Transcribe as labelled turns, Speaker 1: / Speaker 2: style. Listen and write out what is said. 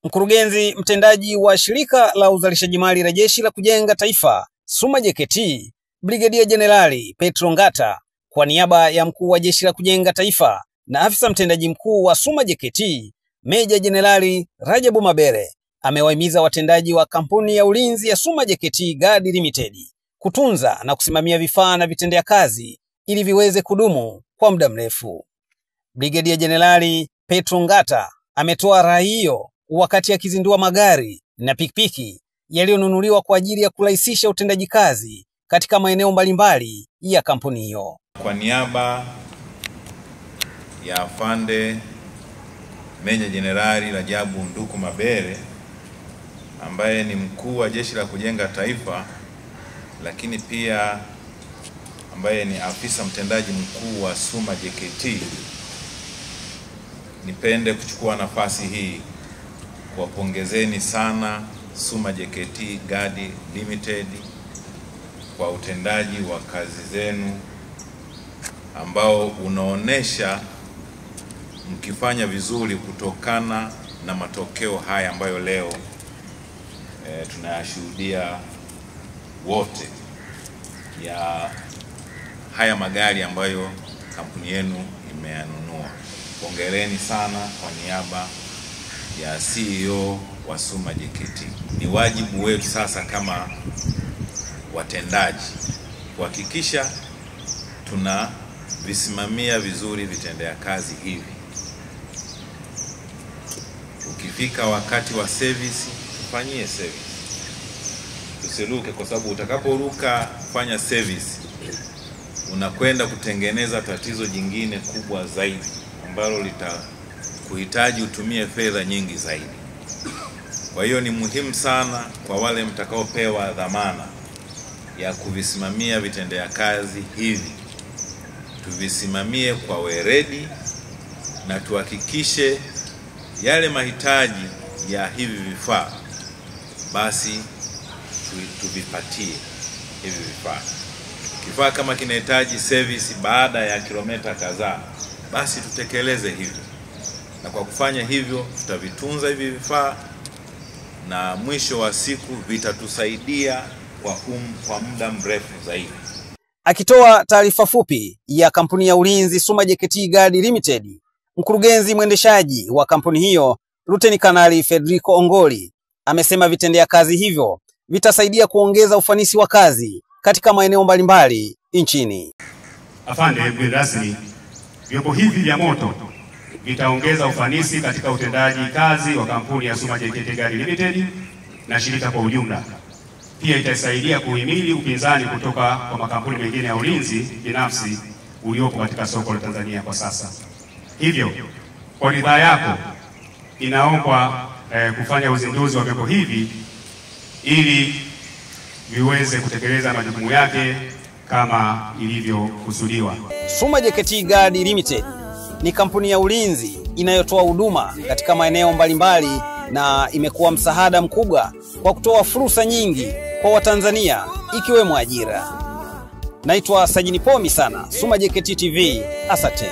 Speaker 1: Mkurugenzi mtendaji wa shirika la uzalishaji mali la Jeshi la Kujenga Taifa SUMA JKT, Brigedia Jenerali Petro Ngata, kwa niaba ya mkuu wa Jeshi la Kujenga Taifa na afisa mtendaji mkuu wa SUMA JKT, Meja Jenerali Rajabu Mabere, amewahimiza watendaji wa kampuni ya ulinzi ya SUMA JKT Guard Limited kutunza na kusimamia vifaa na vitendea kazi ili viweze kudumu kwa muda mrefu. Brigedia Jenerali Petro Ngata ametoa rai hiyo wakati akizindua magari na pikipiki yaliyonunuliwa kwa ajili ya kurahisisha utendaji kazi katika maeneo mbalimbali ya kampuni hiyo.
Speaker 2: Kwa niaba ya afande Meja Jenerali Rajabu Nduku Mabere ambaye ni mkuu wa Jeshi la Kujenga Taifa, lakini pia ambaye ni afisa mtendaji mkuu wa SUMA JKT, nipende kuchukua nafasi hii kuwapongezeni sana SUMA JKT Guard Limited kwa utendaji wa kazi zenu ambao unaonesha mkifanya vizuri kutokana na matokeo haya ambayo leo tunayashuhudia wote, ya haya magari ambayo kampuni yenu imeyanunua. Hongereni sana kwa niaba ya CEO wa SUMA JKT. Ni wajibu wetu sasa kama watendaji kuhakikisha tunavisimamia vizuri vitendea kazi hivi. Ukifika wakati wa service, tufanyie service. Tusiruke, kwa sababu utakaporuka kufanya service unakwenda kutengeneza tatizo jingine kubwa zaidi ambalo litakuhitaji utumie fedha nyingi zaidi. Kwa hiyo ni muhimu sana kwa wale mtakaopewa dhamana ya kuvisimamia vitendea kazi hivi, tuvisimamie kwa weledi na tuhakikishe yale mahitaji ya hivi vifaa basi tuvipatie hivi vifaa. Kifaa kama kinahitaji service baada ya kilomita kadhaa, basi tutekeleze hivyo, na kwa kufanya hivyo tutavitunza hivi vifaa na mwisho wa siku vitatusaidia kwa muda mrefu zaidi.
Speaker 1: Akitoa taarifa fupi ya kampuni ya ulinzi SUMA JKT Guard Limited, mkurugenzi mwendeshaji wa kampuni hiyo Luteni Kanali Federico Ongoli amesema vitendea kazi hivyo vitasaidia kuongeza ufanisi wa kazi katika maeneo mbalimbali nchini.
Speaker 3: Afande mgeni rasmi, vyombo hivi vya moto vitaongeza ufanisi katika utendaji kazi wa kampuni ya SUMA JKT Guard Limited na shirika kwa ujumla. Pia itasaidia kuhimili upinzani kutoka kwa makampuni mengine ya ulinzi binafsi uliopo katika soko la Tanzania kwa sasa. Hivyo, kwa ridhaa yako inaombwa kufanya uzinduzi wa vyombo hivi ili viweze kutekeleza majukumu yake kama ilivyokusudiwa.
Speaker 1: SUMA JKT Guard Limited ni kampuni ya ulinzi inayotoa huduma katika maeneo mbalimbali na imekuwa msaada mkubwa kwa kutoa fursa nyingi kwa Watanzania ikiwemo ajira. Naitwa Sajini Pomi sana, SUMA JKT TV, asante.